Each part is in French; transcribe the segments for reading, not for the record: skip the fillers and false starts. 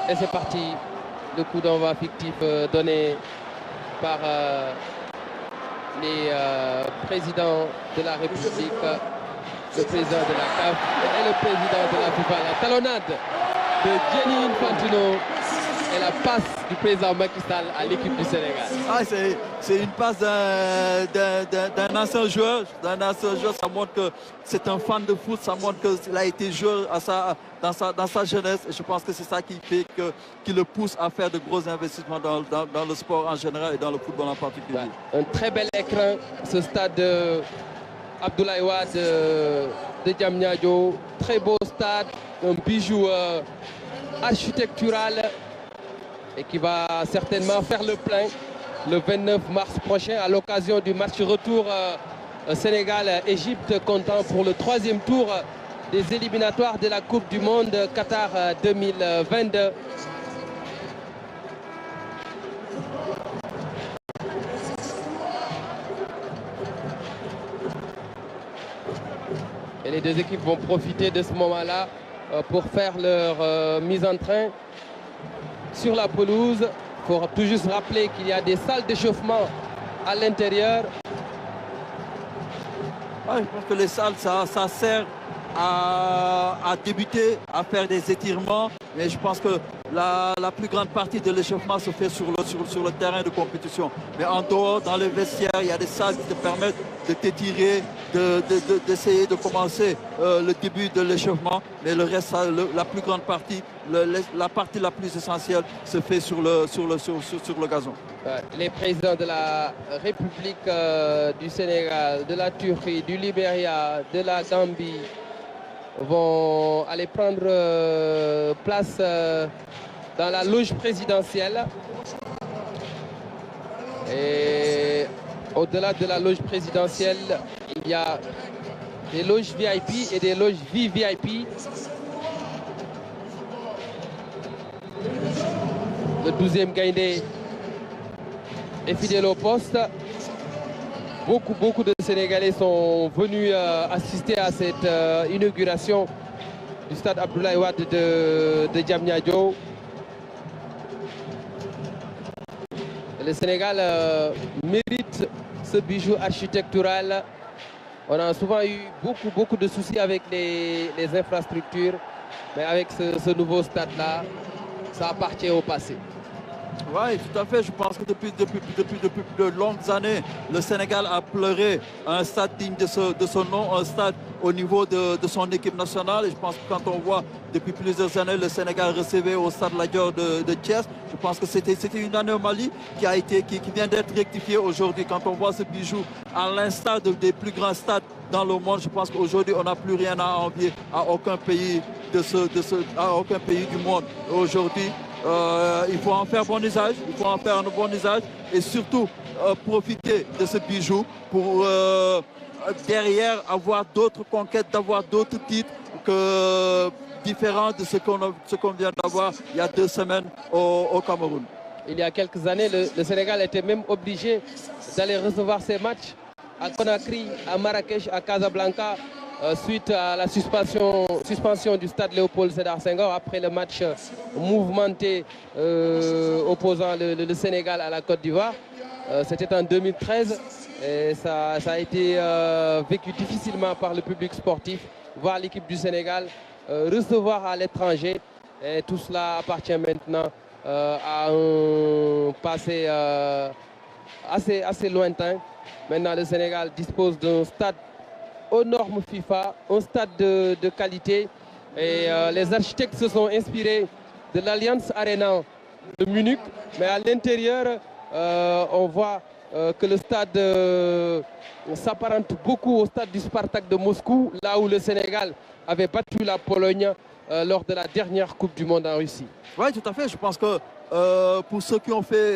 Et c'est parti. Le coup d'envoi fictif donné par les présidents de la République, le président de la CAF et le président de la FIFA. La talonnade de Gianni Infantino et la passe du président Macky Sall à l'équipe du Sénégal. Ah, c'est une passe d'un ancien joueur. Ça montre que c'est un fan de foot, ça montre qu'il a été joueur dans sa jeunesse. Et je pense que c'est ça qui le pousse à faire de gros investissements dans le sport en général et dans le football en particulier. Ouais, un très bel écran, ce stade Abdoulaye Wade de Diamniadio. Très beau stade, un bijou architectural et qui va certainement faire le plein le 29 mars prochain à l'occasion du match retour Sénégal-Égypte, comptant pour le 3e tour des éliminatoires de la Coupe du Monde Qatar 2022. Et les deux équipes vont profiter de ce moment-là pour faire leur mise en train sur la pelouse. Il faut tout juste rappeler qu'il y a des salles d'échauffement à l'intérieur. Ouais, je pense que les salles, ça sert à débuter, à faire des étirements. Mais je pense que la plus grande partie de l'échauffement se fait sur le terrain de compétition. Mais en dehors, dans les vestiaires, il y a des salles qui te permettent de t'étirer, d'essayer de commencer le début de l'échauffement. Mais le reste, la plus grande partie, la partie la plus essentielle se fait sur le gazon. Les présidents de la République du Sénégal, de la Turquie, du Libéria, de la Gambie vont aller prendre place dans la loge présidentielle. Et au-delà de la loge présidentielle, il y a des loges VIP et des loges VVIP. Le 12e Gaïndé est fidèle au poste. Beaucoup de Sénégalais sont venus assister à cette inauguration du stade Abdoulaye Wade de Diamniadio. Le Sénégal mérite ce bijou architectural. On a souvent eu beaucoup de soucis avec les infrastructures, mais avec ce nouveau stade-là, ça appartient au passé. Oui, tout à fait. Je pense que depuis de longues années, le Sénégal a pleuré un stade digne de son nom, un stade au niveau de son équipe nationale. Et je pense que quand on voit depuis plusieurs années le Sénégal recevait au stade Lat Dior de Thiès, je pense que c'était une anomalie qui vient d'être rectifiée aujourd'hui. Quand on voit ce bijou à l'instar des plus grands stades dans le monde, je pense qu'aujourd'hui on n'a plus rien à envier à aucun pays du monde. Aujourd'hui, il faut en faire bon usage, et surtout profiter de ce bijou pour derrière avoir d'autres conquêtes, d'avoir d'autres titres différents de ce qu'on vient d'avoir il y a 2 semaines au Cameroun. Il y a quelques années, le Sénégal était même obligé d'aller recevoir ses matchs à Conakry, à Marrakech, à Casablanca, suite à la suspension du stade Léopold Sédar Senghor après le match mouvementé opposant le Sénégal à la Côte d'Ivoire. C'était en 2013 et ça a été vécu difficilement par le public sportif, voir l'équipe du Sénégal recevoir à l'étranger. Et tout cela appartient maintenant à un passé assez lointain. Maintenant, le Sénégal dispose d'un stade aux normes FIFA, un stade de qualité. Et les architectes se sont inspirés de l'Allianz Arena de Munich. Mais à l'intérieur, on voit que le stade s'apparente beaucoup au stade du Spartak de Moscou, là où le Sénégal avait battu la Pologne lors de la dernière Coupe du Monde en Russie. Oui, tout à fait. Je pense que pour ceux qui ont fait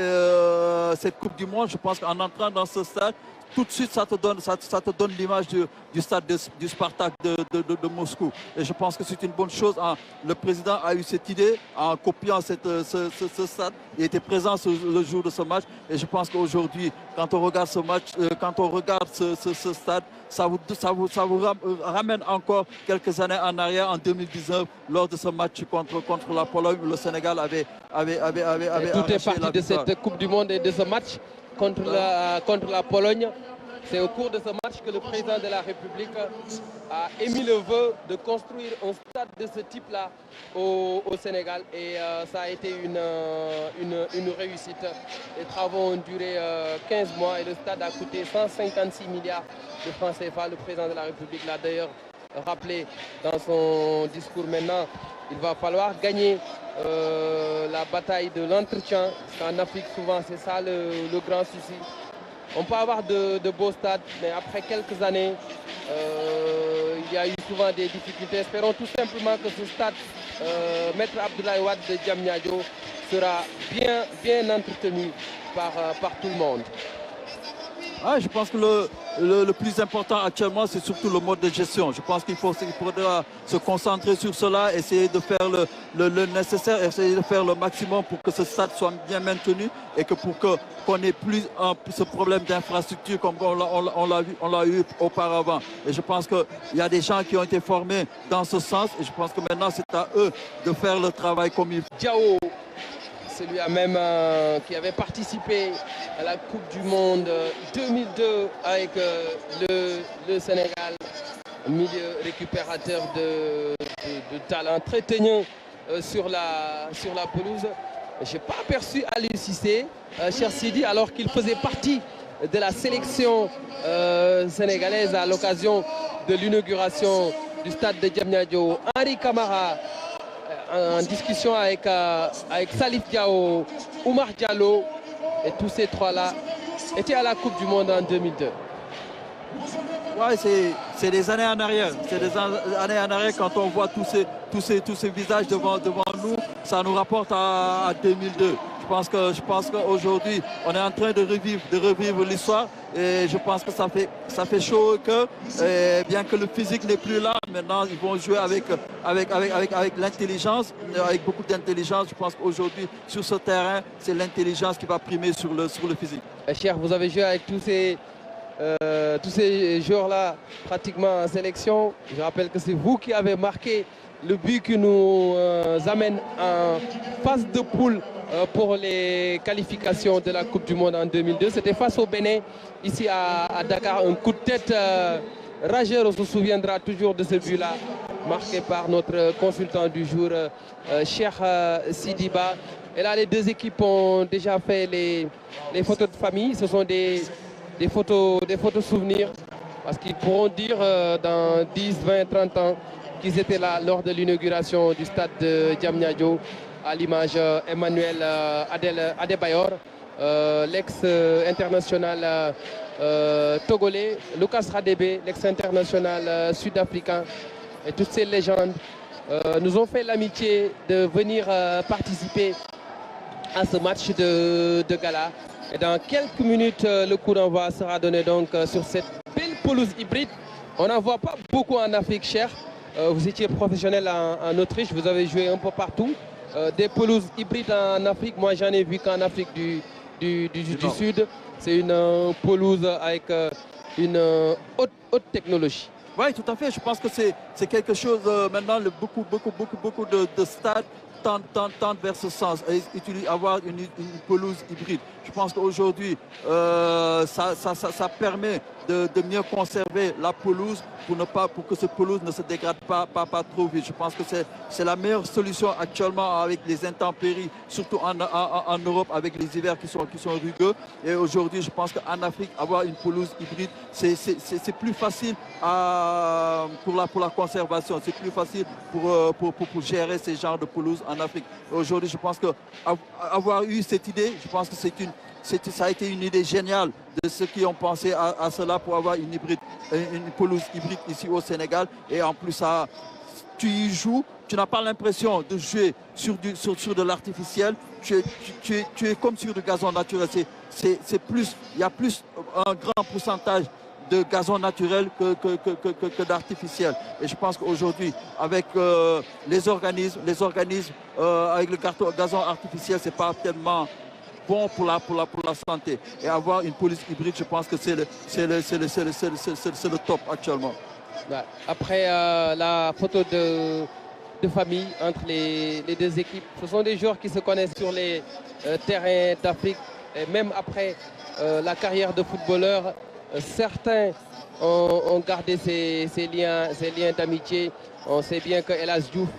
cette Coupe du Monde, je pense qu'en entrant dans ce stade, tout de suite, ça te donne l'image du stade du Spartak de Moscou. Et je pense que c'est une bonne chose. Le président a eu cette idée en copiant ce stade. Il était présent le jour de ce match. Et je pense qu'aujourd'hui, quand on regarde ce match, quand on regarde ce stade, ça vous ramène encore quelques années en arrière, en 2019, lors de ce match contre la Pologne, où le Sénégal avait tout est parti de cette Coupe du Monde et de ce match contre la Pologne. C'est au cours de ce match que le président de la République a émis le vœu de construire un stade de ce type-là au Sénégal. Et ça a été une réussite. Les travaux ont duré 15 mois et le stade a coûté 156 milliards de francs CFA. Le président de la République l'a d'ailleurs rappelé dans son discours. Maintenant, il va falloir gagner la bataille de l'entretien. En Afrique, souvent, c'est ça le grand souci. On peut avoir de beaux stades, mais après quelques années, il y a eu souvent des difficultés. Espérons tout simplement que ce stade, Maître Abdoulaye Wade de Diamniadio, sera bien entretenu par tout le monde. Ah, je pense que le plus important actuellement, c'est surtout le mode de gestion. Je pense qu'il faudra se concentrer sur cela, essayer de faire le nécessaire, essayer de faire le maximum pour que ce stade soit bien maintenu et que pour qu'on n'ait plus ce problème d'infrastructure comme on l'a eu auparavant. Et je pense qu'il y a des gens qui ont été formés dans ce sens et je pense que maintenant c'est à eux de faire le travail comme il faut. Diao, celui-là même qui avait participé à la Coupe du Monde 2002 avec le Sénégal, milieu récupérateur de talent, très teigneux sur la pelouse. Je n'ai pas aperçu Aliou Cissé, cher Sidi, alors qu'il faisait partie de la sélection sénégalaise à l'occasion de l'inauguration du stade de Diamniadio. Henri Camara, en discussion avec Salif Diao, Oumar Diallo, et tous ces trois-là étaient à la Coupe du Monde en 2002. Ouais, c'est des années en arrière. C'est des années en arrière quand on voit tous ces visages devant nous. Ça nous rapporte à 2002. Je pense qu'aujourd'hui, on est en train de revivre l'histoire. Et je pense que ça fait chaud au cœur. Bien que le physique n'est plus là, maintenant ils vont jouer avec l'intelligence, avec beaucoup d'intelligence. Je pense qu'aujourd'hui, sur ce terrain, c'est l'intelligence qui va primer sur le physique. Cher, vous avez joué avec tous ces joueurs-là pratiquement en sélection. Je rappelle que c'est vous qui avez marqué le but qui nous amène en phase de poule pour les qualifications de la Coupe du Monde en 2002. C'était face au Bénin, ici à Dakar. Un coup de tête rageur, on se souviendra toujours de ce but-là, marqué par notre consultant du jour, Cheikh Sidiba. Et là, les deux équipes ont déjà fait les photos de famille. Ce sont des photos souvenirs, parce qu'ils pourront dire dans 10, 20, 30 ans qu'ils étaient là lors de l'inauguration du stade de Diamniadio, à l'image Emmanuel Adebayor, l'ex-international togolais, Lucas Radebe, l'ex-international sud-africain, et toutes ces légendes nous ont fait l'amitié de venir participer à ce match de gala. Et dans quelques minutes, le coup d'envoi sera donné donc sur cette belle pelouse hybride. On n'en voit pas beaucoup en Afrique, cher. Vous étiez professionnel en Autriche, vous avez joué un peu partout. Des pelouses hybrides en Afrique, moi j'en ai vu qu'en Afrique du Sud. C'est une pelouse avec une haute technologie. Oui, tout à fait. Je pense que c'est quelque chose, maintenant, beaucoup de stades tendent vers ce sens, et avoir une pelouse hybride. Je pense qu'aujourd'hui, ça permet de mieux conserver la pelouse pour que cette pelouse ne se dégrade pas trop vite. Je pense que c'est la meilleure solution actuellement avec les intempéries, surtout en Europe avec les hivers qui sont rugueux. Et aujourd'hui, je pense qu'en Afrique, avoir une pelouse hybride, c'est plus facile pour la conservation. C'est plus facile pour gérer ces genres de pelouses en Afrique. Aujourd'hui, je pense qu'avoir eu cette idée, je pense que ça a été une idée géniale de ceux qui ont pensé à cela pour avoir une pelouse hybride ici au Sénégal. Et en plus, tu y joues, tu n'as pas l'impression de jouer sur de l'artificiel. Tu es comme sur du gazon naturel. Il y a plus un grand pourcentage de gazon naturel que d'artificiel. Et je pense qu'aujourd'hui, avec les organismes avec le gazon artificiel, c'est pas tellement bon pour la santé. Et avoir une police hybride, je pense que c'est le top actuellement. Ouais. Après la photo de famille entre les deux équipes, ce sont des joueurs qui se connaissent sur les terrains d'Afrique. Et même après la carrière de footballeur, certains ont gardé ces liens d'amitié. On sait bien que El Hadji Diouf,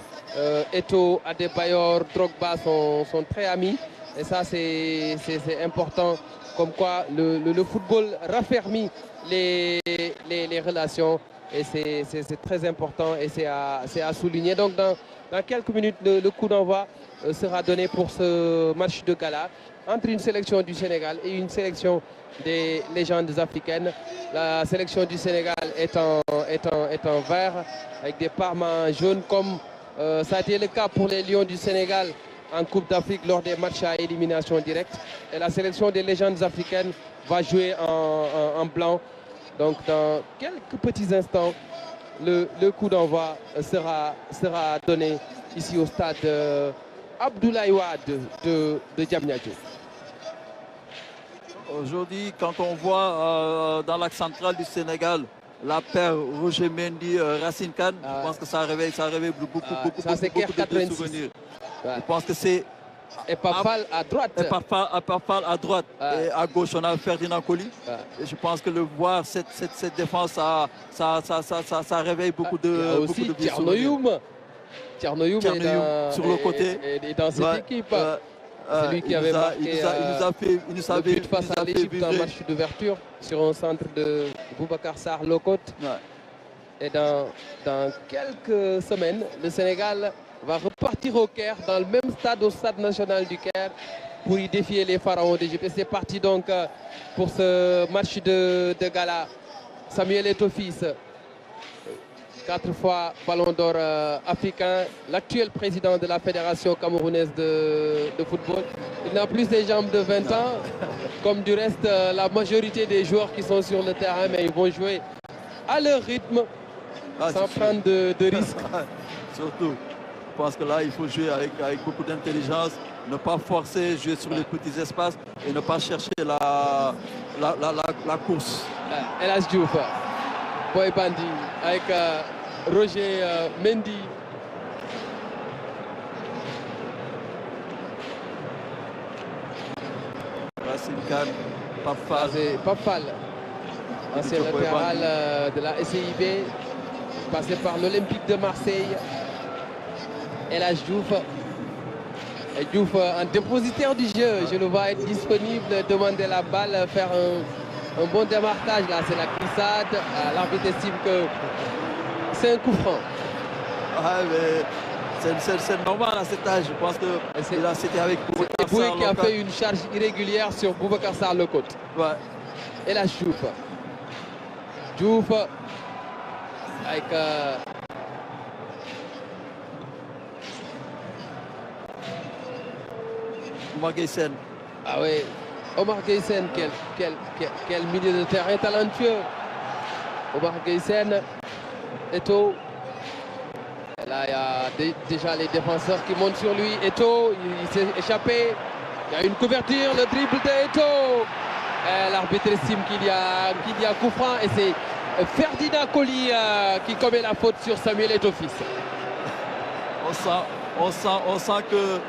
Eto'o, Adebayor, Drogba sont très amis. Et ça, c'est important. Comme quoi, le football raffermit les relations. Et c'est très important et c'est à souligner. Donc, dans quelques minutes, le coup d'envoi sera donné pour ce match de gala entre une sélection du Sénégal et une sélection des légendes africaines. La sélection du Sénégal est en vert avec des parements jaunes comme ça a été le cas pour les Lions du Sénégal en Coupe d'Afrique lors des matchs à élimination directe. Et la sélection des légendes africaines va jouer en blanc. Donc dans quelques petits instants, le coup d'envoi sera donné ici au stade Abdoulaye Wade de Diamniadio. Aujourd'hui, quand on voit dans l'axe central du Sénégal la paire Roger Mendy, Racine Kane, je pense que ça réveille beaucoup de souvenirs. Ouais. Je pense que c'est... Et Pafal à droite. Et Pafal à droite. Et à gauche, on a Ferdinand Coly. Et je pense que le voir, cette défense, ça réveille beaucoup de aussi Tchernoyoum. Tchernoyoum sur le côté. Et dans cette équipe. C'est lui qui avait marqué le but face à l'Égypte en match d'ouverture sur un centre de Boubacar Sarr Locotte. Ouais. Et dans quelques semaines, le Sénégal va repartir au Caire, dans le même stade, au stade national du Caire, pour y défier les pharaons d'Égypte. Et c'est parti donc pour ce match de gala. Samuel Eto'o fils, 4 fois ballon d'or africain, l'actuel président de la Fédération camerounaise de football. Il n'a plus des jambes de 20 ans, comme du reste la majorité des joueurs qui sont sur le terrain, mais ils vont jouer à leur rythme, sans prendre de risques. Surtout, je pense que là, il faut jouer avec beaucoup d'intelligence, ne pas forcer, jouer sur les petits espaces et ne pas chercher la course. El Hadji Diouf, Boy Bandi, avec Roger Mendy. Racine Kane, Pafal. Pafal, ancien latéral de la SCIB, passé par l'Olympique de Marseille. El Hadji Diouf. Et Diouf en dépositaire du jeu, je le vois être disponible, demander la balle, faire un bon démarquage. Là, c'est la glissade. L'arbitre estime que c'est un coup franc. C'est normal à cet âge. Je pense que c'était avec Boubacar Sarr qui a fait une charge irrégulière sur Boubacar Sarr Locotte. Ouais. Et la Diouf. Diouf avec Omar Gueye. Ah oui, Omar Gueye, quel milieu de terrain talentueux. Omar Gueye, Eto'o. Et là, il y a déjà les défenseurs qui montent sur lui. Eto'o, il s'est échappé. Il y a une couverture, le dribble de Eto'o. L'arbitre estime qu'il y a coup franc et c'est Ferdinand Coly qui commet la faute sur Samuel Eto'o fils. On sent que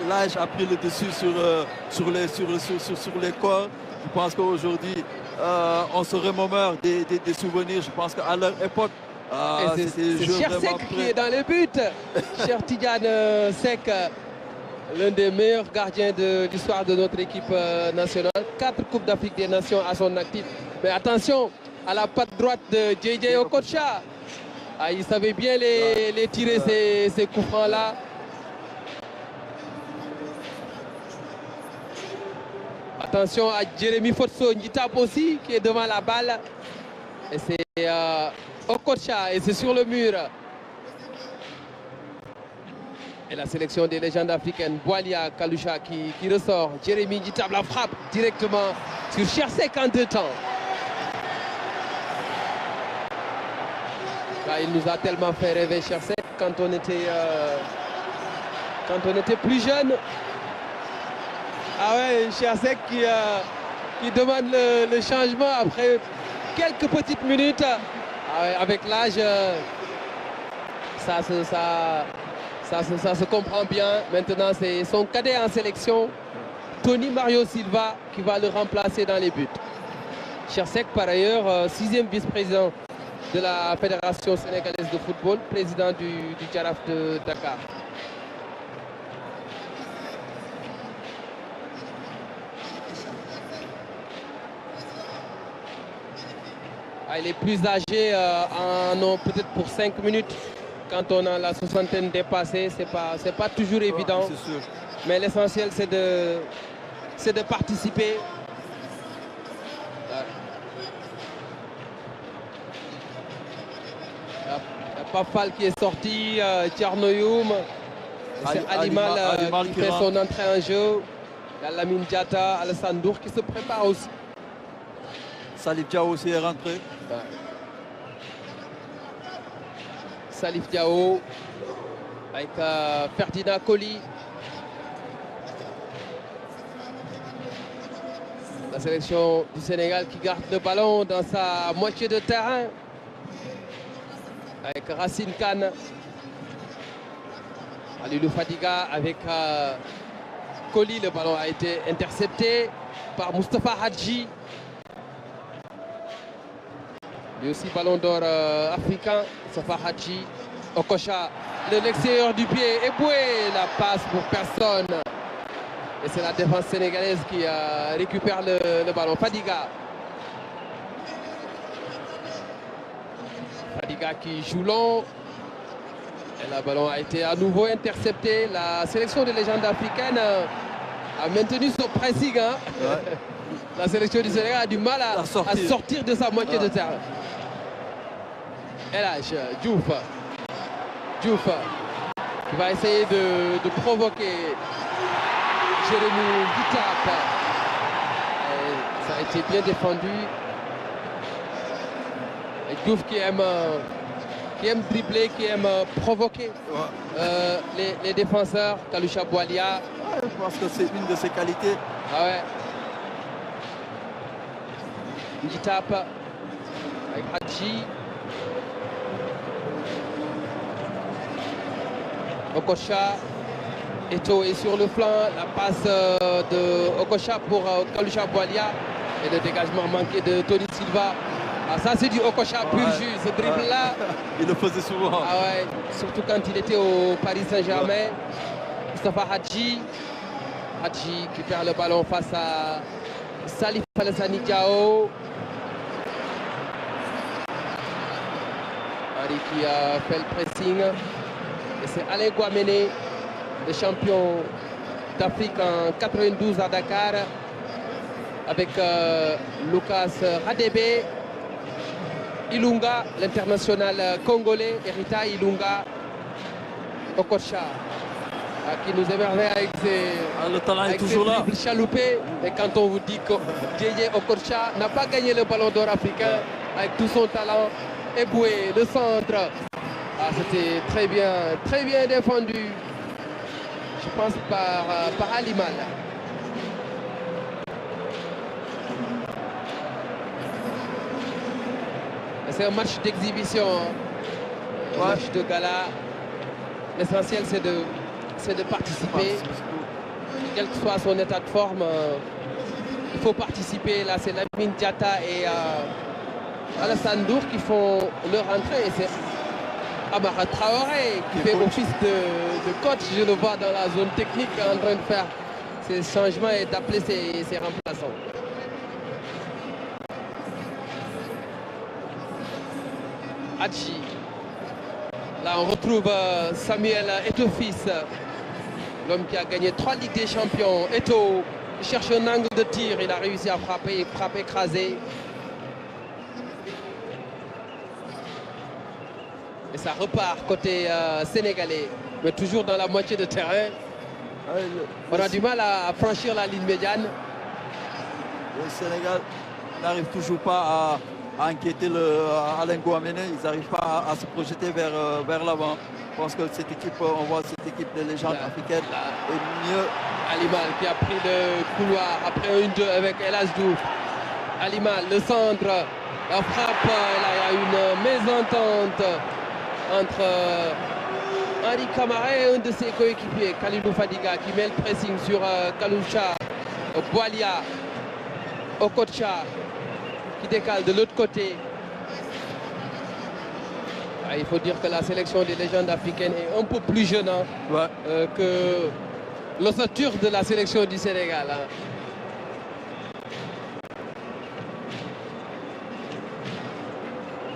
l'âge a pris le dessus sur les corps. Je pense qu'aujourd'hui, on se remémore des souvenirs. Je pense qu'à leur époque, c'est Chersek qui est dans le but. Cher Tidiane Seck, l'un des meilleurs gardiens de l'histoire de notre équipe nationale. 4 Coupes d'Afrique des Nations à son actif. Mais attention à la patte droite de JJ Okocha. Il savait bien les tirer, ces coups francs-là. Attention à Jérémy Fotso Njitab aussi qui est devant la balle. Et c'est Okocha et c'est sur le mur. Et la sélection des légendes africaines, Boalia Kalusha qui ressort. Jérémy Njitab la frappe directement sur Chersek en 2 temps. Là, il nous a tellement fait rêver Chersek quand on était plus jeune. Ah ouais, Chersek qui demande le changement après quelques petites minutes. Ah ouais, avec l'âge, ça se comprend bien. Maintenant, c'est son cadet en sélection, Tony Mario Silva, qui va le remplacer dans les buts. Chersek, par ailleurs, 6e vice-président de la Fédération sénégalaise de football, président du Jaraaf de Dakar. Ah, il est plus âgé, peut-être pour 5 minutes. Quand on a la soixantaine dépassée, c'est pas toujours évident. C'est sûr. Mais l'essentiel, c'est de participer. Il y a Pafal qui est sorti, Tchernoyoum. C'est Alimal qui fait son entrée en jeu. Il y a Lamine Diatta, Alassane Dour qui se prépare aussi. Salif Diao aussi est rentré. Ouais. Salif Diao avec Ferdinand Coly. La sélection du Sénégal qui garde le ballon dans sa moitié de terrain. Avec Racine Kane. Alilou Fadiga avec Coly. Le ballon a été intercepté par Moustapha Hadji. Lui aussi ballon d'or africain. Moustapha Hadji. Okocha de l'extérieur du pied. Eboué, la passe pour personne. Et c'est la défense sénégalaise qui récupère le ballon. Fadiga. Fadiga qui joue long. Et le ballon a été à nouveau intercepté. La sélection de légende africaine a maintenu son pressing. Hein. Ouais. La sélection du Sénégal a du mal à sortir de sa moitié de terrain. El Hadj Diouf. Diouf qui va essayer de provoquer Jérémy Guitap. Ça a été bien défendu. Et Diouf qui aime dribbler, qui aime provoquer les défenseurs. Kalusha Boualia. Ouais, je pense que c'est une de ses qualités. Ah ouais. Guitap avec Hadji. Okocha. Eto est sur le flanc. La passe de Okocha pour Kalusha Boualia. Et le dégagement manqué de Tony Silva. Ah, ça c'est du Okocha pur jus, ce dribble-là. Il le faisait souvent. Ah ouais, surtout quand il était au Paris Saint-Germain. Moustapha Hadji. Hadji qui perd le ballon face à Salif Alassane Diao. Harry qui a fait le pressing. Et c'est Alain Guamene, le champion d'Afrique en 92 à Dakar. Avec Lucas Radebe. Ilunga, l'international congolais, Erita Ilunga. Okocha, qui nous émerveille avec ses, le talent est toujours là. Chaloupé. Et quand on vous dit que Didier Okocha n'a pas gagné le ballon d'or africain avec tout son talent, Eboué, le centre. Ah, c'était très bien défendu. Je pense par Alimal. C'est un match d'exhibition, un match de gala. L'essentiel, c'est de participer. Quel que soit son état de forme, il faut participer. Là, c'est Lamine Diatta et Alassane Dour qui font leur entrée. Et c'est Amara Traoré qui fait office de coach. Je le vois dans la zone technique en train de faire ses changements et d'appeler ses remplaçants. Hadji. Là, on retrouve Samuel Eto'o-Fils, l'homme qui a gagné 3 Ligues des Champions. Eto'o cherche un angle de tir, il a réussi à frapper, écraser. Et ça repart côté sénégalais, mais toujours dans la moitié de terrain. On a du mal à franchir la ligne médiane. Le Sénégal n'arrive toujours pas à inquiéter Alain Guamene. Ils n'arrivent pas à se projeter vers l'avant. Je pense que cette équipe, on voit cette équipe de légende africaine est mieux. Alimal qui a pris le couloir après une 2 avec El Hadj. Alimal, le centre, la frappe, là, il y a une mésentente entre Henri Camara et un de ses coéquipiers, Kalilou Fadiga, qui met le pressing sur Kaloucha, Boalia, Okocha, qui décale de l'autre côté. Il faut dire que la sélection des légendes africaines est un peu plus jeune que l'ossature de la sélection du Sénégal.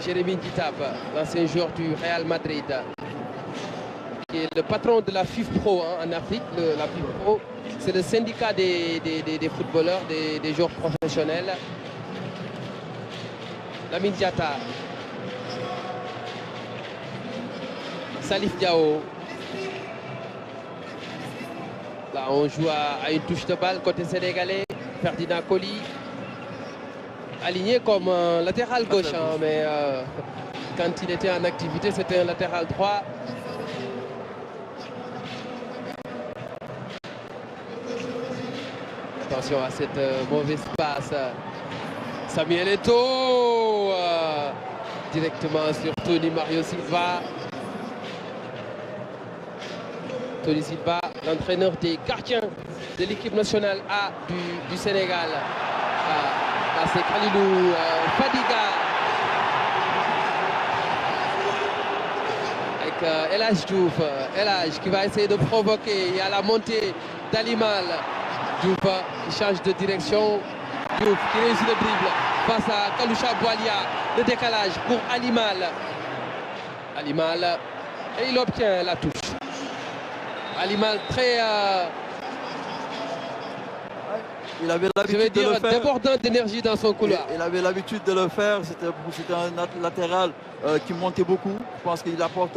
Jérémy Ditap, l'ancien joueur du Real Madrid, qui est le patron de la FIFPro en Afrique. La FIFPro, c'est le syndicat des footballeurs, des joueurs professionnels. Lamine Diatta, Salif Diao. Là, on joue à une touche de balle côté sénégalais. Ferdinand Coly, aligné comme latéral gauche, mais quand il était en activité, c'était un latéral droit. Attention à cette mauvaise passe. Samuel Eto'o, directement sur Tony Mario Silva. Tony Silva, l'entraîneur des gardiens de l'équipe nationale A du Sénégal. Là, c'est Kalilou Fadiga avec El Hadj Diouf. El Hadj qui va essayer de provoquer. Il y a la montée d'Alimal. Diouf qui change de direction. Diouf qui réussit le dribble face à Kaloucha Boalia. Le décalage pour Alimal. Alimal. Et il obtient la touche. Alimal très... il avait l'habitude de le faire. Débordant d'énergie dans son couloir. Il avait l'habitude de le faire. C'était un latéral qui montait beaucoup. Je pense qu'il apporte,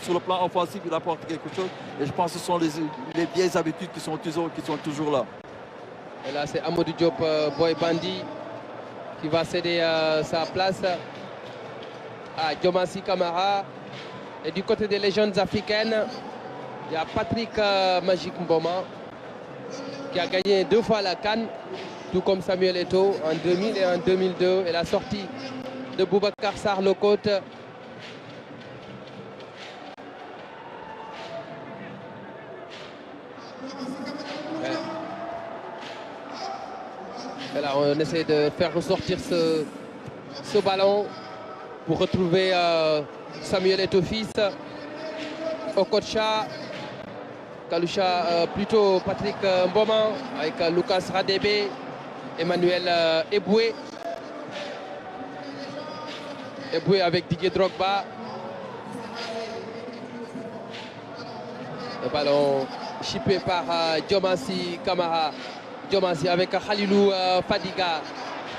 sur le plan offensif, il apporte quelque chose. Et je pense que ce sont les vieilles habitudes qui sont toujours là. Et là, c'est Amadou Diop, Boy Bandi, qui va céder sa place à Diomansy Kamara. Et du côté des légendes africaines, il y a Patrick Magic Mboma, qui a gagné 2 fois la CAN, tout comme Samuel Eto'o en 2000 et en 2002. Et la sortie de Boubacar Sarr Locote. Et là, on essaie de faire ressortir ce ballon pour retrouver Samuel Eto'o fils, Okocha, Kaloucha, plutôt Patrick Mboma avec Lucas Radebe, Emmanuel Eboué. Eboué avec Didier Drogba. Le ballon chippé par Diomansy Kamara. Diomansy avec Kalilou Fadiga.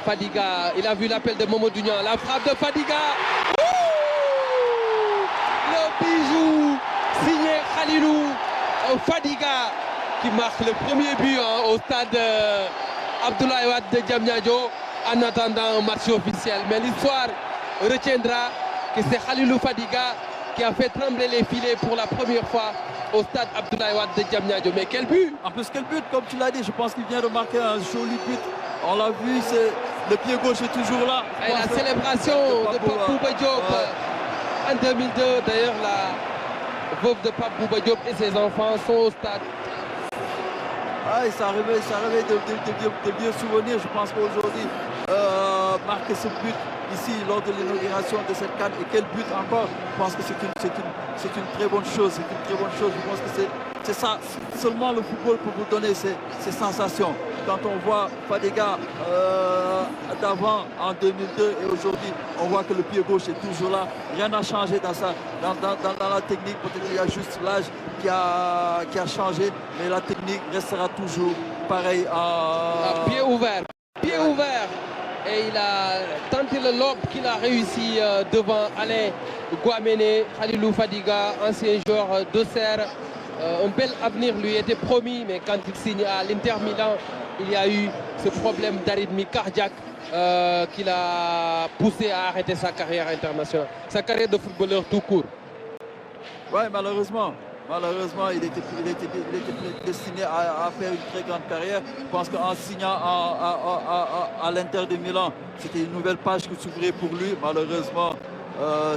Fadiga, il a vu l'appel de Mamadou Niang. La frappe de Fadiga. Le bijou signé Kalilou Fadiga qui marque le premier but au stade Abdoulaye Wade de Diamniadio en attendant un match officiel. Mais l'histoire retiendra que c'est Kalilou Fadiga qui a fait trembler les filets pour la première fois au stade Abdoulaye Wade de Diamniadio. Mais quel but! En plus, quel but, comme tu l'as dit, je pense qu'il vient de marquer un joli but. On l'a vu, le pied gauche est toujours là. Et la célébration de Pape Bouba Diop en 2002, d'ailleurs la veuve de Pape Bouba Diop et ses enfants sont au stade. Ça réveille de vieux souvenirs. Je pense qu'aujourd'hui, marquer ce but ici lors de l'inauguration de cette CAN, et quel but encore, je pense que c'est une très bonne chose. C'est une très bonne chose. Je pense que c'est ça, seulement le football peut vous donner ces sensations. Quand on voit Fadiga d'avant en 2002 et aujourd'hui, on voit que le pied gauche est toujours là. Rien n'a changé dans la technique. Peut-être qu'il y a juste l'âge qui a changé, mais la technique restera toujours pareille. Pied ouvert. Pied ouvert. Et il a tenté le lob qu'il a réussi devant Alain Guamene. Kalilou Fadiga, ancien joueur d'Auxerre. Un bel avenir lui était promis, mais quand il signe à l'Inter Milan, il y a eu ce problème d'arythmie cardiaque qui l'a poussé à arrêter sa carrière internationale, sa carrière de footballeur tout court. Ouais, malheureusement. Malheureusement, il était destiné à faire une très grande carrière. Je pense qu'en signant à l'Inter de Milan, c'était une nouvelle page qui s'ouvrait pour lui. Malheureusement,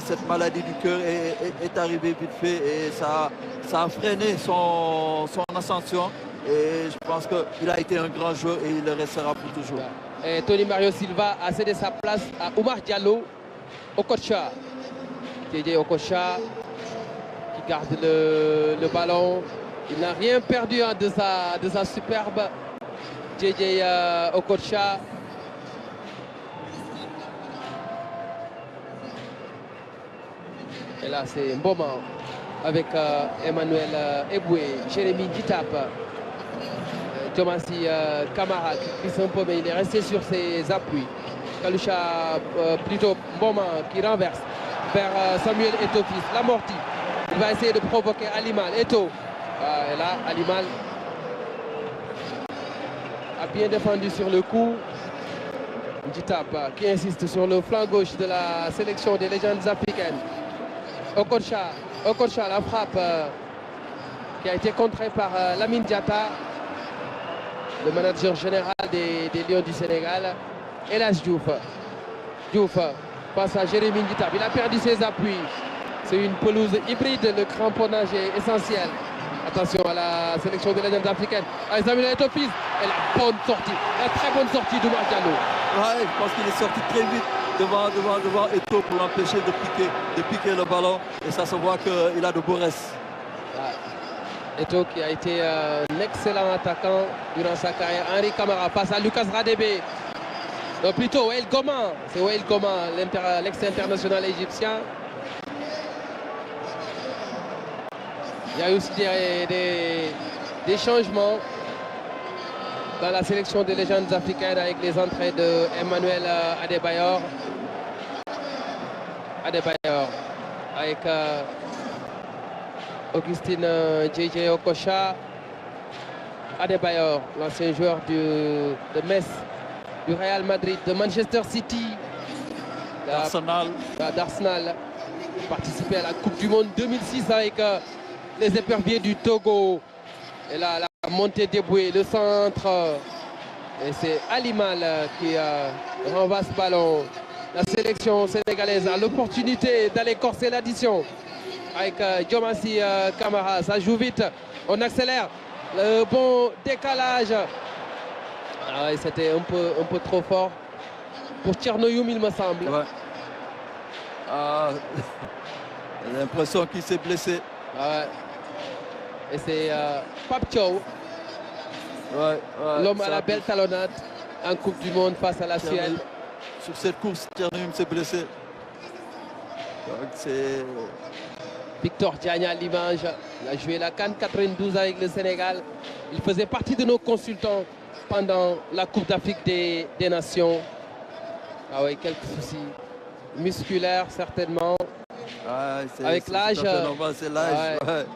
cette maladie du cœur est arrivée vite fait et ça a freiné son ascension. Et je pense qu'il a été un grand joueur et il le restera pour toujours. Et Tony Mario Silva a cédé sa place à Oumar Diallo, Okocha. JJ Okocha qui garde le ballon. Il n'a rien perdu hein, de sa superbe JJ Okocha. Et là, c'est un bon moment avec Emmanuel Eboué, Jérémy Ditap, Diomansy Kamara qui glisse un peu, mais il est resté sur ses appuis. Kalusha plutôt Mboma qui renverse vers Samuel Eto'o-Fils, l'amorti. Il va essayer de provoquer Alimal. Eto'o. Et là, Alimal a bien défendu sur le coup. Ditap qui insiste sur le flanc gauche de la sélection des légendes africaines. Okocha, la frappe qui a été contrée par Lamine Diatta, le manager général des Lions du Sénégal. Elas Diouf. Diouf face à Jérémy Ditap. Il a perdu ses appuis. C'est une pelouse hybride. Le cramponnage est essentiel. Attention à la sélection des légendes africaines. Samuel Eto'o-Fils. Et la bonne sortie. La très bonne sortie d'Oumar Diallo. Ouais, je pense qu'il est sorti très vite devant Eto'o pour l'empêcher de piquer le ballon. Et ça se voit qu'il a de beaux restes. Eto'o qui a été un excellent attaquant durant sa carrière. Henri Camara face à Lucas Radebe. Non, plutôt Wael Goma. C'est Wael Goma, l'ex-international égyptien. Il y a aussi des changements dans la sélection des légendes africaines avec les entrées de Emmanuel Adebayor. Avec Augustine JJ Okocha. Adebayor, l'ancien joueur de Metz, du Real Madrid, de Manchester City, d'Arsenal, participé à la Coupe du Monde 2006 avec les éperviers du Togo. Et là, la montée débouée, le centre. Et c'est Alimal qui renvoie ce ballon. La sélection sénégalaise a l'opportunité d'aller corser l'addition avec Diomansy Kamara. Ça joue vite, on accélère. Le bon décalage. Ah ouais, c'était un peu trop fort pour Tchernoyoum, il me semble. Ouais. J'ai l'impression qu'il s'est blessé. Ouais. Et c'est Pape Thiaw, l'homme à la belle talonnade en Coupe du Monde face à la Suède. Sur cette course, Tchernoyoum s'est blessé. Donc c'est... Victor Diagne à l'image. Il a joué la CAN 92 avec le Sénégal. Il faisait partie de nos consultants pendant la Coupe d'Afrique des Nations. Ah oui, quelques soucis musculaires certainement. Ah, avec l'âge, c'est l'âge. Ouais.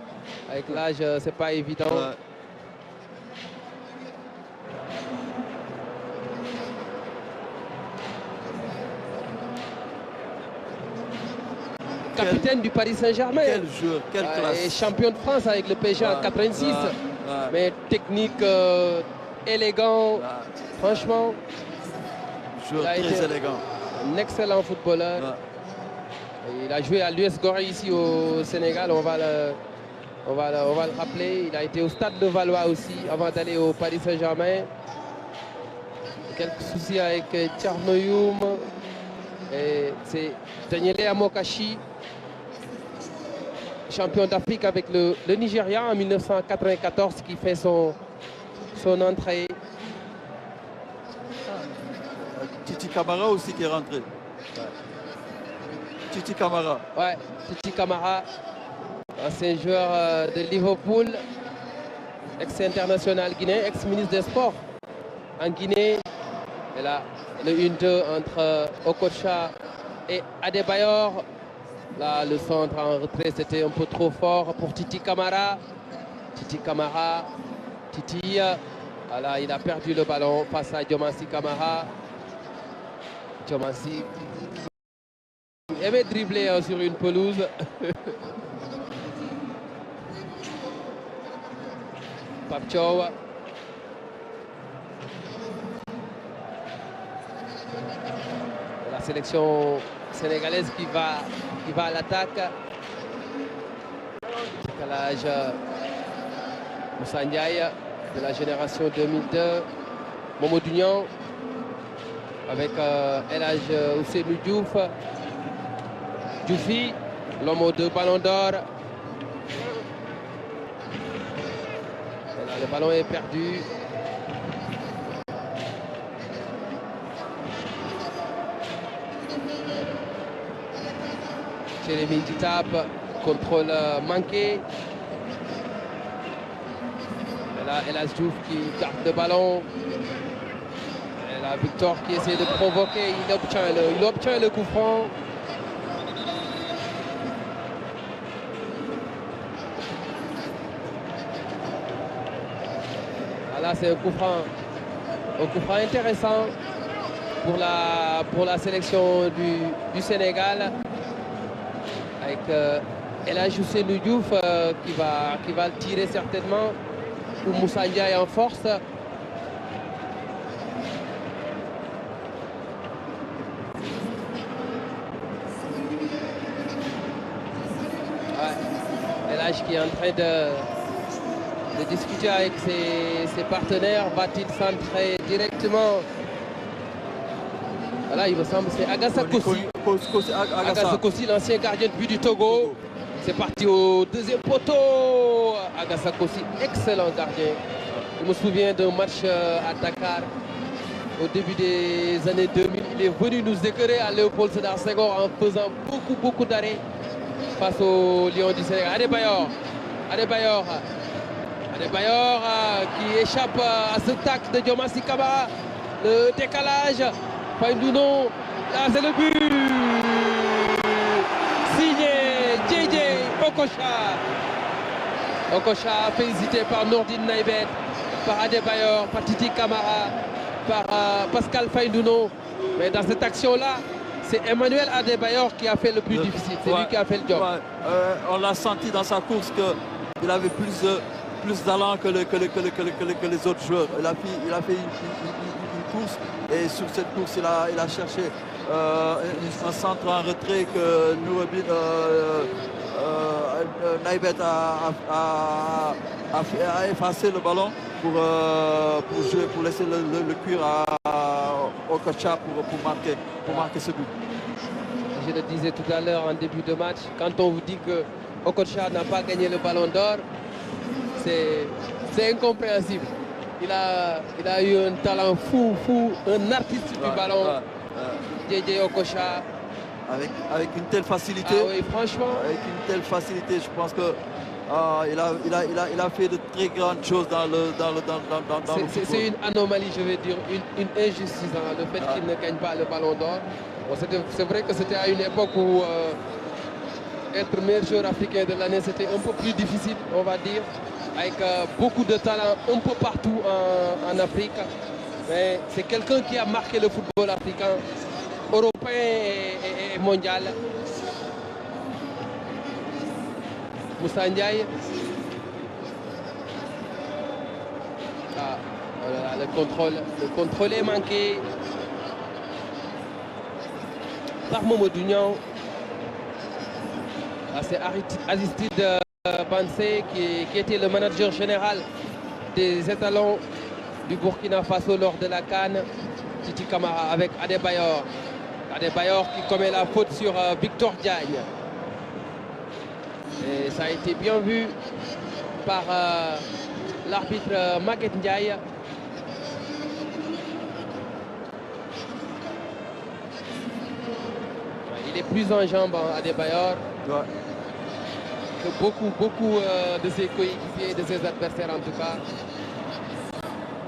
Avec l'âge, c'est pas évident. Ouais. Capitaine du Paris Saint-Germain. Quel joueur, quelle classe. Et champion de France avec le PSG en 86. Mais technique, élégant. Franchement, joueur très élégant. Un excellent footballeur. Il a joué à l'US Gorée ici au Sénégal. On va le rappeler. Il a été au Stade de Valois aussi avant d'aller au Paris Saint-Germain. Quelques soucis avec Tchernoyoum. Et c'est Daniele Amokachi, champion d'Afrique avec le Nigeria en 1994, qui fait son entrée. Titi Camara aussi qui est rentré. Titi Camara. Ouais, Titi Camara, ancien joueur de Liverpool, ex-international guinéen, ex-ministre des Sports en Guinée. Et là, le 1-2 entre Okocha et Adebayor. Là, le centre en retrait, c'était un peu trop fort pour Titi Camara. Titi Camara, Titi, voilà, il a perdu le ballon face à Diomansy Kamara. Diomansy aimait dribbler sur une pelouse. Pape Thiaw. La sélection sénégalaise qui va à l'attaque. Décalage Moussa Ndiaye de la génération 2002. Mamadou Niang avec El Hadj Ousseynou Diouf. Djoufi, l'homme aux 2 ballons d'or. Le ballon est perdu. Jérémy qui tape, contrôle manqué. Et là, El Hadj Diouf qui garde le ballon. Et là, Victor qui essaie de provoquer, il obtient le coup franc. Là, c'est un coup franc intéressant pour la sélection du Sénégal, avec El Hadj Ousseynou Diouf qui va le tirer certainement, ou Moussa Ndiaye en force. Ouais. El Hadj qui est en train de discuter avec ses partenaires. Va-t-il centrer directement? Voilà, il me semble que c'est Agassa Kossi. Agassa Kossi, l'ancien gardien de but du Togo. C'est parti au 2e poteau. Agassa Kossi, excellent gardien. Je me souviens d'un match à Dakar au début des années 2000. Il est venu nous écœurer à Léopold Sédar Senghor en faisant beaucoup d'arrêts face au Lion du Sénégal. Adebayor qui échappe à ce tacle de Diomansy Kamara. Le décalage. Faïndouno. Là, c'est le but. Signé JJ Okocha. Okocha félicité par Nordine Naïbet, par Adebayor, par Titi Kamara, par Pascal Faïndouno. Mais dans cette action-là, c'est Emmanuel Adebayor qui a fait le plus difficile. C'est lui qui a fait le job. On l'a senti dans sa course qu'il avait plus d'allant que les autres joueurs. Il a fait une course, et sur cette course, il a cherché un centre en retrait que Naïbet a effacé le ballon pour jouer, pour laisser le cuir à Okocha pour marquer ce but. Je le disais tout à l'heure en début de match, quand on vous dit que Okocha n'a pas gagné le ballon d'or, c'est incompréhensible. Il a eu un talent fou, un artiste du ballon. JJ Okocha. Avec une telle facilité. Ah oui, franchement. Avec une telle facilité, je pense que il a fait de très grandes choses dans le football. C'est une anomalie, je vais dire, une injustice, hein, le fait qu'il ne gagne pas le ballon d'or. Bon, c'est vrai que c'était à une époque où être meilleur joueur africain de l'année, c'était un peu plus difficile, on va dire, avec beaucoup de talent un peu partout en Afrique. Mais c'est quelqu'un qui a marqué le football africain, européen et mondial. Moussa Ndiaye. Ah, voilà, le contrôle est manqué par Mamadou Niang. C'est Aristide Bansé qui était le manager général des étalons du Burkina Faso lors de la CAN. Titi Kamara avec Adebayor. Adebayor qui commet la faute sur Victor Diagne. Et ça a été bien vu par l'arbitre Maguette Ndiaye. Il est plus en jambes, Adebayor. Ouais. Que beaucoup de ses coéquipiers et de ses adversaires en tout cas.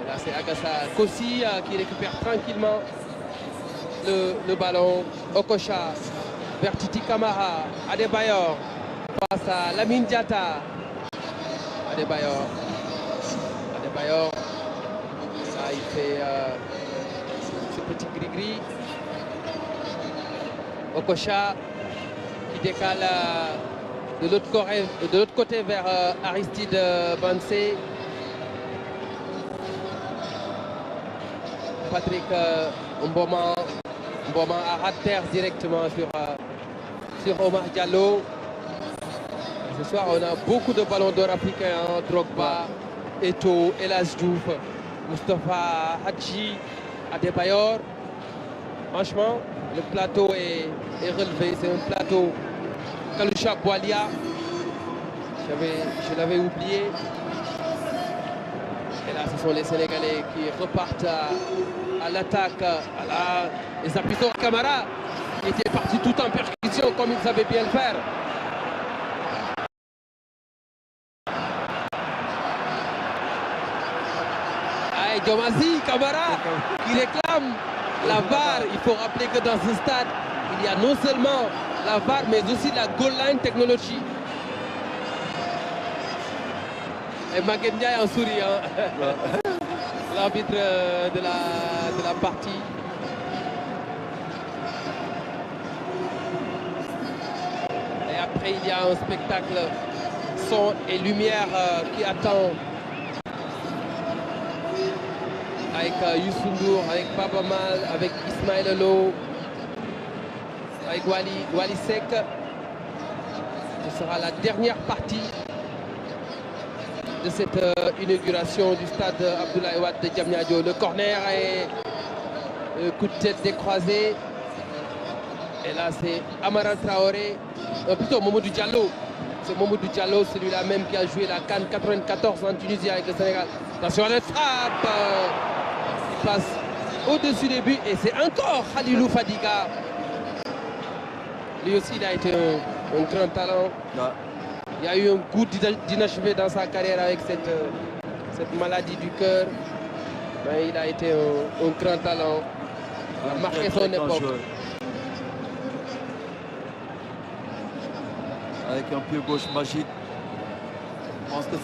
Et là c'est Agassa Kossi qui récupère tranquillement le ballon. Okocha vers Titi Kamara. Adebayor face à Lamine Diatta. Adebayor. Là il fait ce petit gris-gris. Okocha qui décale de l'autre côté vers Aristide Bansé. Patrick Mboma a ras de terre directement sur Omar Diallo. Ce soir, on a beaucoup de ballons d'or africains, hein, Drogba, Eto'o, El Hadji Diouf, Moustapha Hadji, Adebayor. Franchement, le plateau est relevé. C'est un plateau Kalusha Boualia. Je l'avais oublié. Et là, ce sont les Sénégalais qui repartent à l'attaque. Les appuis Camara qui était parti tout en percussion comme il savait bien le faire. Allez, Diomazi, Camara qui réclame la VAR. Il faut rappeler que dans ce stade, il y a non seulement la VAR, mais aussi la goal line technology. Et Maguette Ndiaye en souriant, l'arbitre de la partie. Et après, il y a un spectacle son et lumière qui attend. Avec Youssou N'Dour, avec Baba Mal, avec Ismaël Lo, avec Wally Seck. Ce sera la dernière partie de cette inauguration du stade Abdoulaye Wade de Diamniadio. Le corner et le coup de tête décroisé. Et là, c'est Amara Traoré, plutôt Mamadou Diallo. C'est Mamadou Diallo, celui-là même qui a joué la CAN 94 en Tunisie avec le Sénégal. Attention à la frappe. Il passe au-dessus des buts et c'est encore Khalilou Fadiga. Lui aussi, il a été un grand talent. Il y a eu un goût d'inachevé dans sa carrière avec cette maladie du cœur. Mais il a été un grand talent. Il a marqué son époque. Avec un pied gauche magique. Je pense que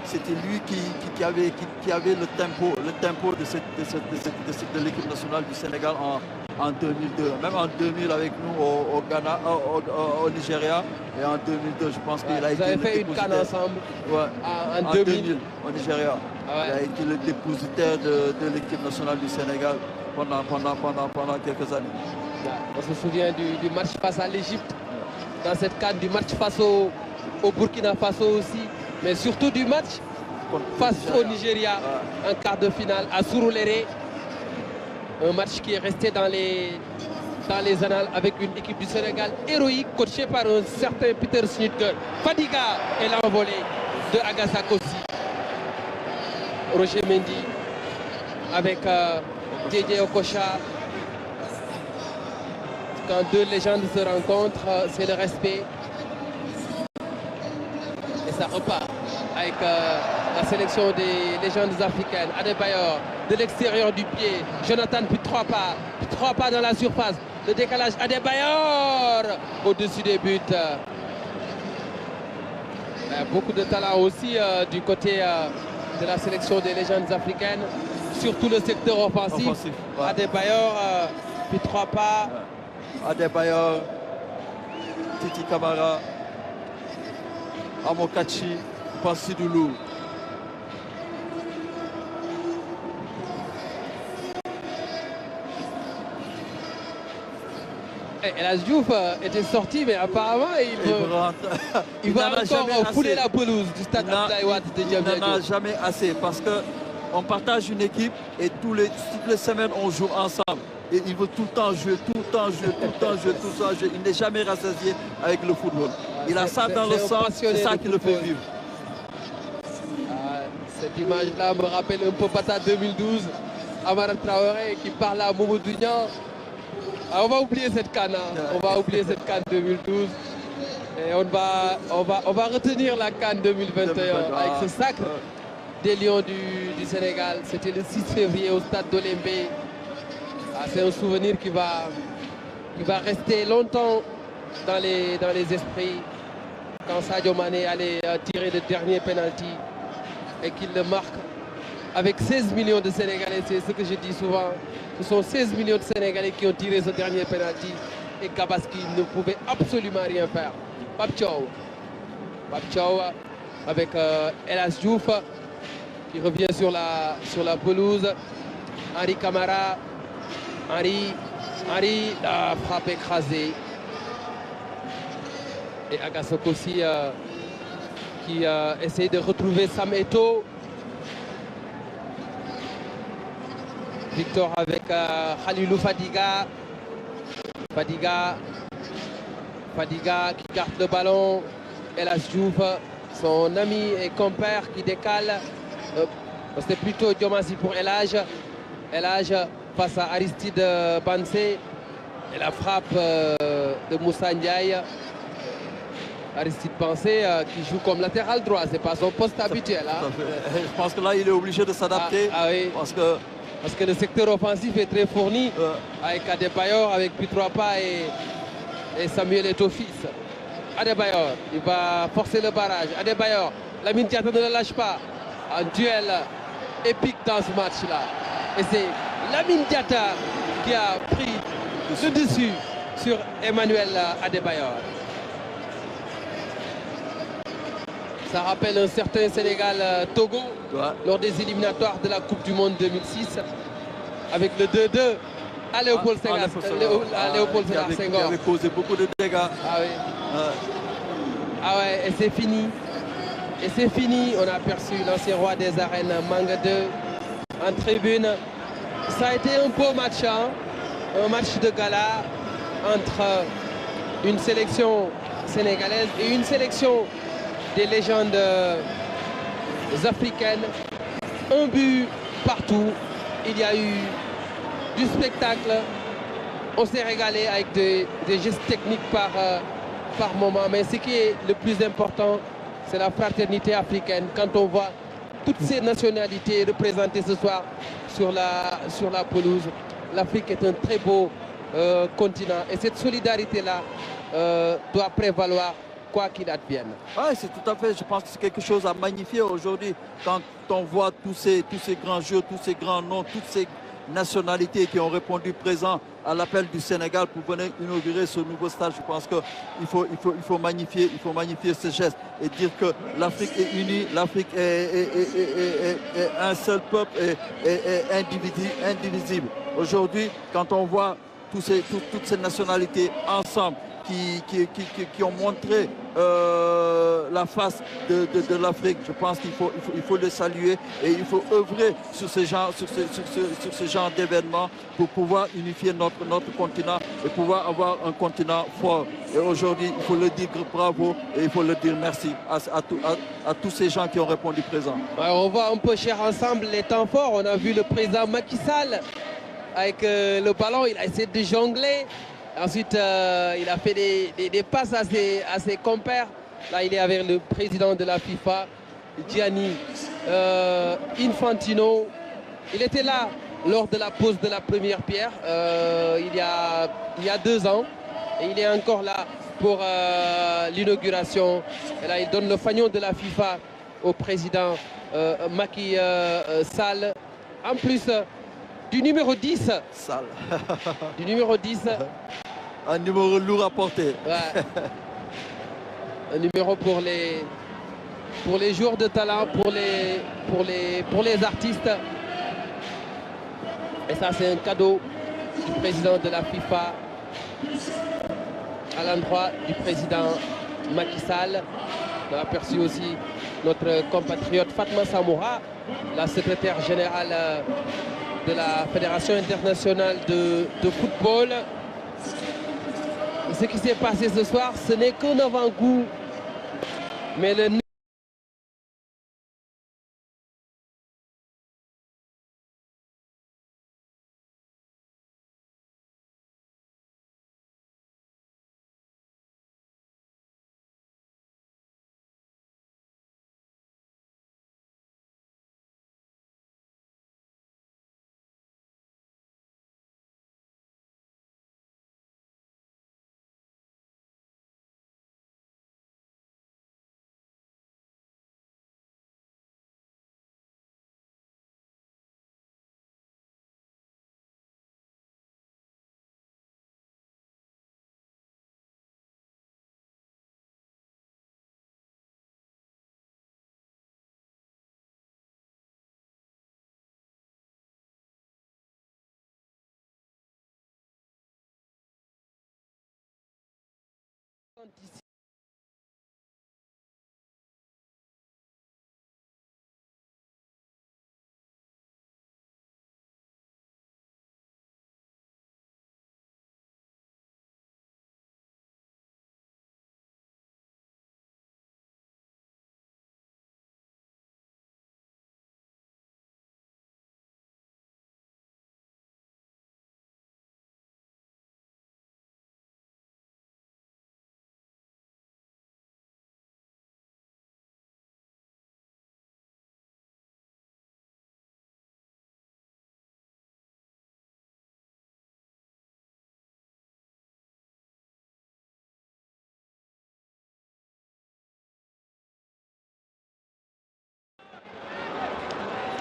c'était lui qui avait le tempo de l'équipe nationale du Sénégal en 2002. Même en 2000 avec nous au Ghana, au Nigeria. Et en 2002, je pense qu'il a été... Vous avez fait une CAN ensemble en 2000 au Nigeria. Il a été le dépositaire de l'équipe nationale du Sénégal pendant quelques années. On se souvient du match face à l'Égypte. Dans cette CAN, du match face au Burkina Faso aussi. Mais surtout du match face au Nigeria, en quart de finale à Surulere. Un match qui est resté dans les annales avec une équipe du Sénégal héroïque, coachée par un certain Peter Schnittger. Fadiga et l'envolée de Agassa Kossi. Roger Mendy avec Didier Okocha. Quand deux légendes se rencontrent, c'est le respect. Et ça repart avec la sélection des légendes africaines. Adebayor de l'extérieur du pied. Jonathan puis 3 pas dans la surface. Le décalage Adebayor au-dessus des buts. Il y a beaucoup de talent aussi du côté de la sélection des légendes africaines. Surtout le secteur offensif. Adebayor puis 3 pas. Adebayor, Titi Camara, Amokachi, Pansidoulou. El Hadji Diouf était sorti, mais apparemment il va encore fouler la pelouse du stade Abdoulaye Wade de Diamniadio. Il n'en a jamais assez parce qu'on partage une équipe et toutes les semaines on joue ensemble. Et il veut tout le temps jouer, tout le temps jouer. Il n'est jamais rassasié avec le football. Il a ça dans le sang, c'est ça qui le fait vivre. Cette image-là me rappelle un peu Bata 2012. Amara Traoré qui parle à Momo Dounian. On va oublier cette CAN, on va oublier cette CAN 2012. Et on va retenir la CAN 2021 avec ce sacre des Lions du Sénégal. C'était le 6 février au stade d'Olembe. C'est un souvenir qui va rester longtemps dans les esprits. Quand Sadio Mané allait tirer le dernier penalty et qu'il le marque avec 16 millions de Sénégalais, c'est ce que je dis souvent. Ce sont 16 millions de Sénégalais qui ont tiré ce dernier penalty et Gabaski ne pouvait absolument rien faire. Pape Thiaw avec El Hadji Diouf qui revient sur la pelouse. Henri Camara. Henri, la frappe écrasée. Et Agasoko aussi qui essaye de retrouver Sam Eto'o. Victor avec Khalilou Fadiga. Fadiga qui garde le ballon. Elas Diouf, son ami et compère qui décale. C'était plutôt Diomassi pour Elage. Elage face à Aristide Bansé. Et la frappe de Moussa Ndiaye. Aristide Bansé qui joue comme latéral droit. C'est pas son poste habituel. Hein. Je pense que là, il est obligé de s'adapter. Oui. Parce que le secteur offensif est très fourni. Avec Adebayor, avec Pitroapa et Samuel Eto'o-Fils. Adebayor, il va forcer le barrage. Adebayor, Lamine Diatta ne le lâche pas. Un duel épique dans ce match-là. Et c'est Lamine Diatta qui a pris le dessus sur Emmanuel Adebayor. Ça rappelle un certain Sénégal-Togo lors des éliminatoires de la Coupe du Monde 2006 avec le 2-2 à Léopold Sédar Senghor. Qui avait causé beaucoup de dégâts. Ah oui. Ah ouais, et c'est fini. Et c'est fini. On a aperçu l'ancien roi des arènes, Manga 2, en tribune. Ça a été un beau match, hein? Un match de gala entre une sélection sénégalaise et une sélection des légendes africaines. Un but partout. Il y a eu du spectacle. On s'est régalé avec des gestes techniques par moment. Mais ce qui est le plus important, c'est la fraternité africaine. Quand on voit toutes ces nationalités représentées ce soir sur la pelouse, l'Afrique est un très beau continent. Et cette solidarité-là doit prévaloir quoi qu'il advienne. Oui, c'est tout à fait. Je pense que c'est quelque chose à magnifier aujourd'hui. Quand on voit tous ces grands jeux, tous ces grands noms, toutes ces nationalités qui ont répondu présent à l'appel du Sénégal pour venir inaugurer ce nouveau stade, je pense qu'il faut magnifier ce geste et dire que l'Afrique est unie, l'Afrique est un seul peuple et indivisible. Aujourd'hui, quand on voit toutes ces nationalités ensemble qui ont montré la face de l'Afrique, je pense qu'il faut les saluer et il faut œuvrer sur ce genre d'événements pour pouvoir unifier notre continent et pouvoir avoir un continent fort. Et aujourd'hui, il faut le dire bravo et il faut le dire merci à tous ces gens qui ont répondu présent. On voit un peu cher ensemble les temps forts. On a vu le président Macky Sall avec le ballon, il a essayé de jongler. Ensuite, il a fait des passes à ses compères. Là, il est avec le président de la FIFA, Gianni Infantino. Il était là lors de la pose de la première pierre, il y a 2 ans. Et il est encore là pour l'inauguration. Et là, il donne le fanion de la FIFA au président Macky Sall. En plus du numéro 10. Sall. Du numéro 10. Un numéro lourd à porter. Ouais. Un numéro pour les joueurs de talent, pour les artistes. Et ça, c'est un cadeau du président de la FIFA à l'endroit du président Macky Sall. On a aperçu aussi notre compatriote Fatma Samoura, la secrétaire générale de la Fédération internationale de football. Ce qui s'est passé ce soir, ce n'est qu'un avant-goût. Mais le ici.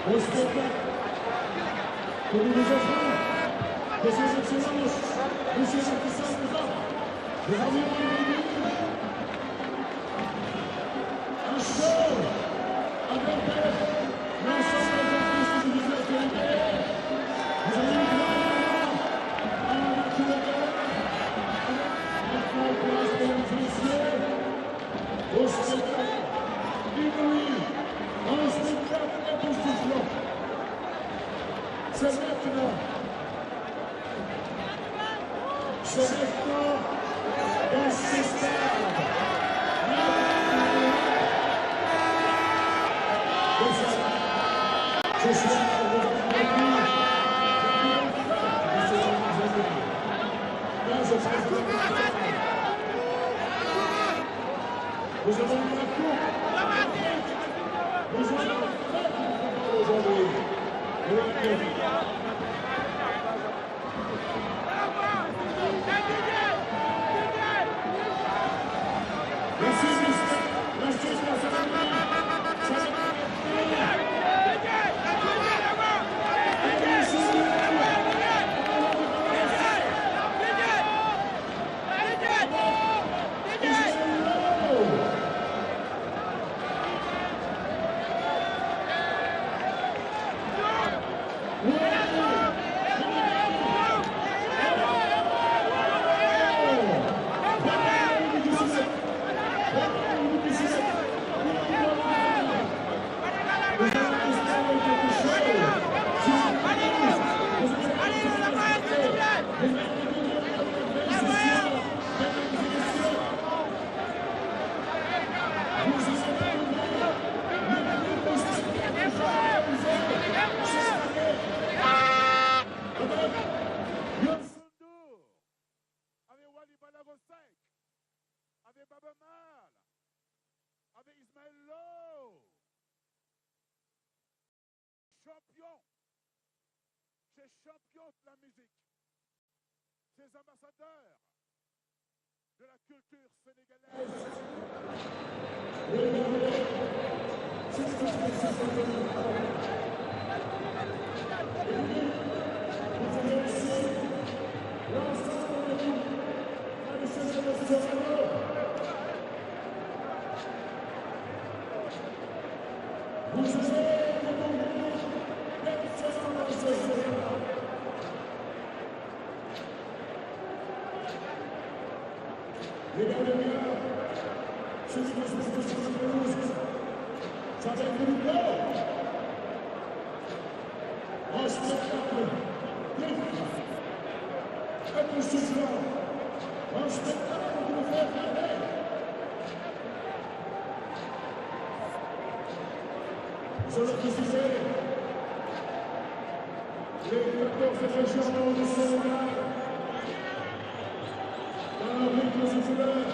Au spectacle que nous vous offrons de ses excellences, monsieur Jean-Christophe Président, des amis un show avec l'ensemble des artistes du musée actualité. Vous allez voir à la nature avec la place de l'inflation, au spectacle inouï, un spectacle époustouflant. C'est maintenant. C'est maintenant dans ce stade. Je suis nous avons eu la coupe. Nous avons fait aujourd'hui. Avec Baba Mal, avec Ismaël Lo, champion, ces champions de la musique, ces ambassadeurs de la culture sénégalaise. Sur le précisé, les 14 régions du Sénégal, dans la brique consulaire,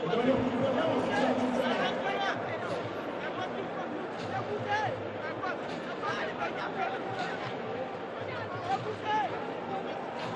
dans leur gouvernance statutaire.